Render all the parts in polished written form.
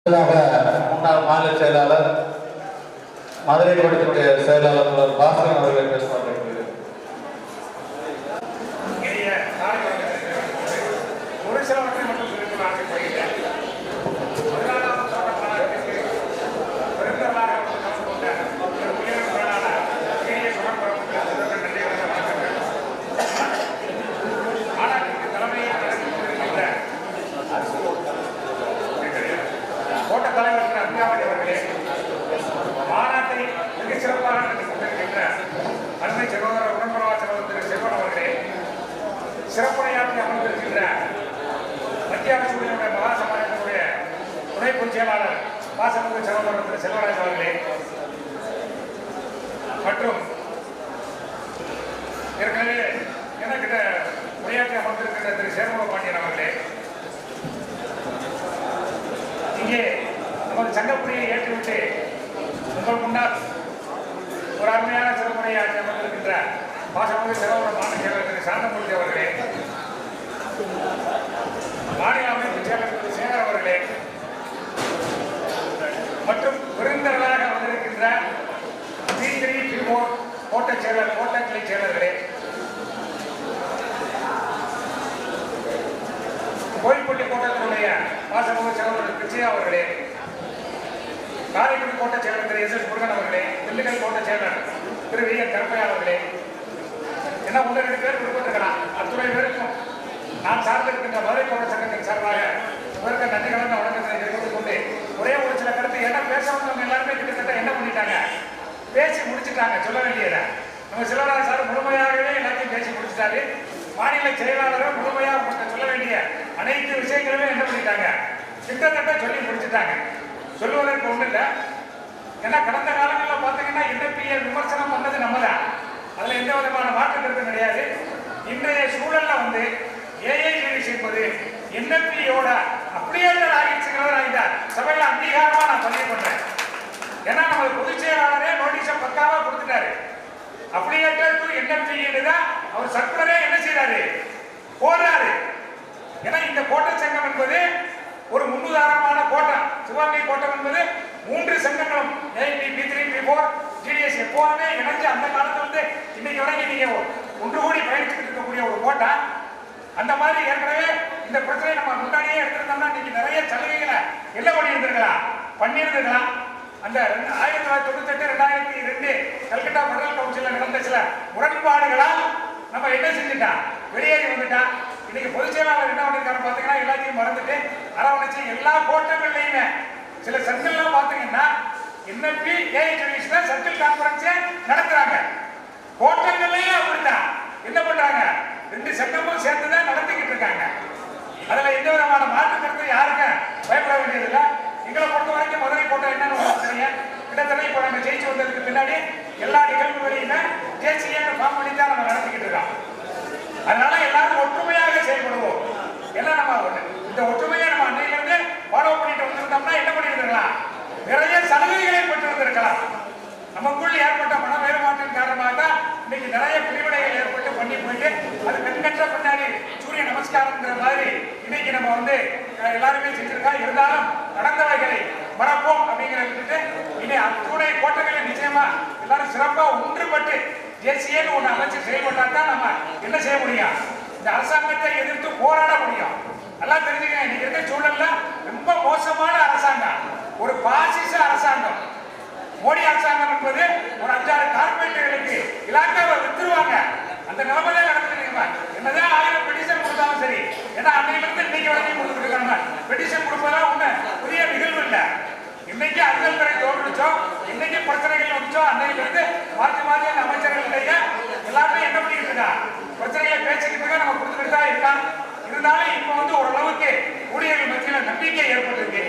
முன்னாள் மாநில செயலாளர் மதுரை கோட்டத்தினுடைய செயலாளர் பாஸ்கரன் அவர்களை பேசுவார்கள். ஒரு சிலவற்றை மட்டும் சொல்லிக்கொள்ள ஆசைப்படுகிறேன். கோட்ட தலைவர் அத்தியாவதி அவர்களே, மாநாட்டை மிக சிறப்பாக நடத்தி கொண்டிருக்கின்ற அருமை சகோதரர் உடன்பரவா சகோதரர் திரு செல்வன் அவர்களே, சிறப்புரையாற்றி அமர்ந்திருக்கின்ற மத்திய அரசுடைய மகா சமாஜத்தினுடைய துணை பொதுச் செயலாளர் பாசமிகு சகோதரர் திரு செல்வராஜ் அவர்களே, மற்றும் ஏற்கனவே எனக்கிட்ட உரையாற்றி அமர்ந்திருக்கின்ற திரு சேர்முக பாண்டியன் அவர்களே, இங்கே நமது சங்கப்புரியை ஏற்றுவிட்டு உங்கள் முன்னால் ஒரு அருமையான சிறப்புரையாற்றி அமர்ந்திருக்கின்ற பாசமிகு சகோதர மாநில செயலர் திரு சாந்தமூர்த்தி அவர்களே, மாநில அமைப்பு செயலர் திரு சேகர் அவர்களே, மற்றும் விருந்தினராக வந்திருக்கின்ற P3 P4 கோட்ட செயலர் கோட்ட கிளை செயலர்களே, கோயில்பட்டி கோட்டத்தினுடைய பாசமிகு சகோதரர் பிச்சையா அவர்களே, காரைக்குடி கோட்ட செயலர் திரு எஸ் முருகன் அவர்களே, திண்டுக்கல் கோட்ட செயலர் திரு வி என் கருப்பையா அவர்களே, என்ன 1-2 பேர் விருப்பத்துக்கலாம். அத்துறை பேருக்கும் நான் சார்ந்திருக்கின்ற மதுரை கோட்ட சங்கத்தின் சார்பாக இவருக்கு நன்றி கலந்த வணக்கத்தை தெரிவித்துக் கொண்டு ஒரே ஒரு சில கருத்து என்ன பேசவங்க எல்லாருமே கிட்டத்தட்ட என்ன பண்ணிட்டாங்க, பேசி முடிச்சுட்டாங்க. சொல்ல வேண்டியதை நம்ம செல்வராஜ் சார் முழுமையாகவே எல்லாத்தையும் பேசி முடிச்சுட்டாரு. மாநில செயலாளரும் முழுமையாக சொல்ல வேண்டிய அனைத்து விஷயங்களுமே என்ன பண்ணிட்டாங்க, கிட்டத்தட்ட சொல்லி முடிச்சுட்டாங்க. சொல்லுவதற்கு ஒன்றும் இல்லை. ஏன்னா கடந்த காலங்களில் பார்த்தீங்கன்னா NFPA விமர்சனம் பண்ணது நம்ம தான், அதில் எந்த விதமான மாற்று கருத்து கிடையாது. இன்றைய சூழல்ல வந்து ஏஐஜிடிசி என்பது NFPA-யோட அப்படியே ஆகிட்டார். சபையில் அங்கீகாரமா நான் பதிவு பண்றேன். ஏன்னா நம்ம பொதுச் செயலாளரே நோட்டீஸை பக்காவா கொடுத்துட்டாரு. அப்ளிகேட்டட் டு NFPA தான் அவர் சர்க்குலரே என்ன செய்யறாரு, போடுறாரு. ஏன்னா இந்த கோட்ட சங்கம் என்பது ஒரு முன்னுதாரணமான கோட்டம். சிவகங்கை கோட்டம் என்பது 3 சங்கங்களும் AIP, P3, P4, GDS எப்போதுமே இணைஞ்சு அந்த காலத்துல இருந்து இன்னைக்கு வரைக்கும் நீங்க ஒன்று கூடி பயணிச்சுட்டு இருக்கக்கூடிய ஒரு கோட்டம். அந்த மாதிரி ஏற்கனவே இந்த பிரச்சனை நம்ம முன்னாடியே எடுத்திருந்தோம்னா இன்னைக்கு நிறைய சலுகைகளை என்ன பண்ணியிருந்திருக்கலாம். அந்த 1998, 2002 கல்கட்டா பெடரல் கவுன்சில் நடந்த சில முரண்பாடுகளால் நம்ம என்ன செஞ்சுட்டான், வெளியேறி வந்துட்டான். இன்னைக்கு பொதுச் செயலாளர் என்ன பண்ணிருக்காரு பாத்தீங்கன்னா, எல்லாத்தையும் மறந்துட்டு அரவணைச்சு எல்லா கோட்டங்கள்லயுமே சில சர்க்கிள்லாம் பாத்தீங்கன்னா NFP AIJDC சர்க்கிள் கான்ஃபரன்ஸே நடத்துறாங்க. கோட்டங்கள்லயும் அப்படித்தான் என்ன பண்றாங்க, 2 சங்கமும் சேர்ந்துதான் நடத்திக்கிட்டு இருக்காங்க. அதுல எந்த விதமான மாற்று கருத்து யாருக்கும் பயப்பட வேண்டியதில்லை. எங்களை பொறுத்த வரைக்கும் மதுரை கோட்டம் என்னன்னு தெரியும். கிட்டத்தட்ட இப்போ நாங்கள் ஜெயிச்சு வந்ததுக்கு பின்னாடி எல்லா நிகழ்வுகளையுமே JCA ஃபார்ம் பண்ணி தான் நம்ம நடத்திக்கிட்டு இருக்கோம். அதனால எல்லாரும் ஒற்றுமையாக செயல்படுவோம். எல்லாம் நம்ம இந்த ஒற்றுமையை நம்ம அன்னையிலிருந்து ஃபாலோ பண்ணிட்டு வந்திருந்தோம்னா என்ன பண்ணியிருந்திருக்கலாம், நிறைய சலுகைகளை பெற்றிருந்திருக்கலாம். நமக்குள் ஏற்பட்ட மன வேறுபாட்டின் காரணமாக தான் இன்னைக்கு நிறைய பிரிவினைகள் ஏற்பட்டு பண்ணி போயிட்டு அது கண்கற்ற பின்னாடி சூரிய நமஸ்காரங்கிற மாதிரி இன்னைக்கு நம்ம வந்து எல்லாருமே செஞ்சிருக்கோம். இருந்தாலும் நடந்தவைகளை மறப்போம் அப்படிங்கிறத இனி அத்துணை கோட்டைகளை நிச்சயமா எல்லாரும் சிறப்பா ஒன்றுபட்டு JCA-ன்னு ஒன்று அமைச்சு செயல்பட்டா தான் நம்ம என்ன செய்ய முடியும், இந்த அரசாங்கத்தை எதிர்த்து போராட முடியும். எல்லாம் தெரிஞ்சுக்க, இன்னைக்கு இருக்க சூழல்ல ரொம்ப மோசமான அரசாங்கம், ஒரு பாசிச அரசாங்கம். மோடி அரசாங்கம் என்பது ஒரு 5-6 கார்பரேட்டுகளுக்கு இலாக்காவை வித்துருவாங்க. அந்த நிலைமையில நடந்துட்டு என்னதான் 1000 பெட்டிஷன் கொடுத்தாலும் சரி. ஏன்னா அன்னையிலிருந்து இன்னைக்கு வரைக்கும் கொடுத்துட்டு இருக்காங்க. பெட்டிஷன் கொடுப்பதெல்லாம் ஒண்ணு புதிய நிகழ்வு இல்லை. இன்னைக்கு அஞ்சல் துறை தோன்றுச்சோ, இன்னைக்கு பிரச்சனைகள் வந்துச்சோ, அன்னையிலிருந்து மாற்றி அந்த அமைச்சர்களுடைய எல்லாருமே என்ன பண்ணிக்கிட்டு இருக்கா, பிரச்சனைகளை பேசிக்கிட்டு இருக்கா, நம்ம கொடுத்துக்கிட்டு தான் இருக்கான். இருந்தாலும் இப்ப வந்து ஓரளவுக்கு ஊழியர்கள் மத்தியில் நம்பிக்கை ஏற்பட்டிருக்கு.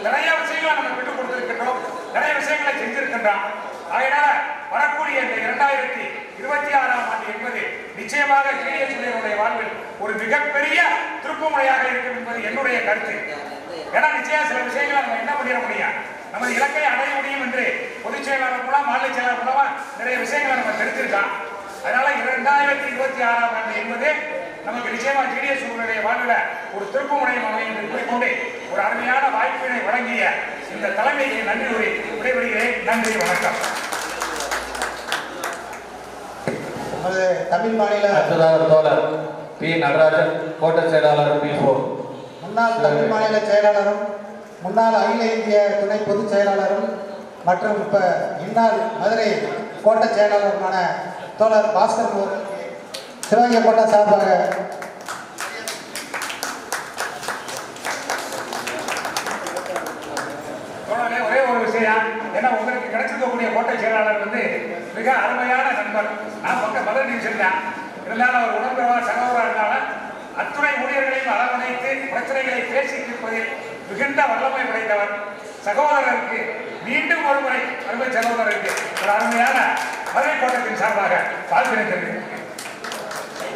நிறைய விஷயங்களை நம்ம விட்டு கொடுத்திருக்கின்றோம், நிறைய விஷயங்களை செஞ்சிருக்கின்றோம். அதனால வரக்கூடிய இந்த 2026ஆம் ஆண்டு என்பது நிச்சயமாக GDS வாழ்வில் ஒரு மிகப்பெரிய திருப்புமுனையாக இருக்கும் என்பது என்னுடைய கருத்து. ஏன்னா நிச்சயம் சில விஷயங்களை நம்ம என்ன பண்ணிட முடியும், நம்ம இலக்கை அடைய முடியும் என்று பொதுச் செயலாளர் மூலம் மாநில செயலாளர் மூலமா நிறைய விஷயங்களை நம்ம தெரிஞ்சிருக்கோம். அதனால 2026ஆம் ஆண்டு என்பது நமக்கு நிச்சயமா GDS வாழ்வில் ஒரு திருப்புமுனையம் அமையும் என்று கூறிக்கொண்டு ஒரு அருமையான வாய்ப்பினை வழங்கிய இந்த தலைமைக்கு நன்றி கூறி விடைபெறுகிறேன். நன்றி, வணக்கம். நமது தமிழ் மாநில அடுத்ததாக தோழர் பி. நடராஜன், கோட்ட செயலாளர் P4. முன்னாள் தமிழ் மாநில செயலாளரும் முன்னாள் அகில இந்திய துணை பொதுச் செயலாளரும் மற்றும் இப்போ இந்நாள் மதுரை கோட்ட செயலாளருமான தோழர் பாஸ்கர் அவர்களுக்கு சிவகங்கை கோட்டை சார்பாக ஒரே ஒரு விஷயம், ஏன்னா உங்களுக்கு கிடைச்சிருக்கக்கூடிய கோட்டை செயலாளர் வந்து மிக அருமையான நண்பர். நான் பக்கம் மதுரை டிவிஷன் தான் இருந்தாலும் அவர் உடம்புறவா சகோதரா இருந்தாலும் அத்துணை ஊழியர்களையும் அரவணைத்து பிரச்சனைகளை பேசி தீர்ப்பதில் மிகுந்த வல்லமை படைத்தவர். சகோதரருக்கு மீண்டும் ஒரு முறை அருமை சகோதரருக்கு ஒரு அருமையான மதுரை கோட்டத்தின் சார்பாக வாழ்த்து தெரிவித்தார்.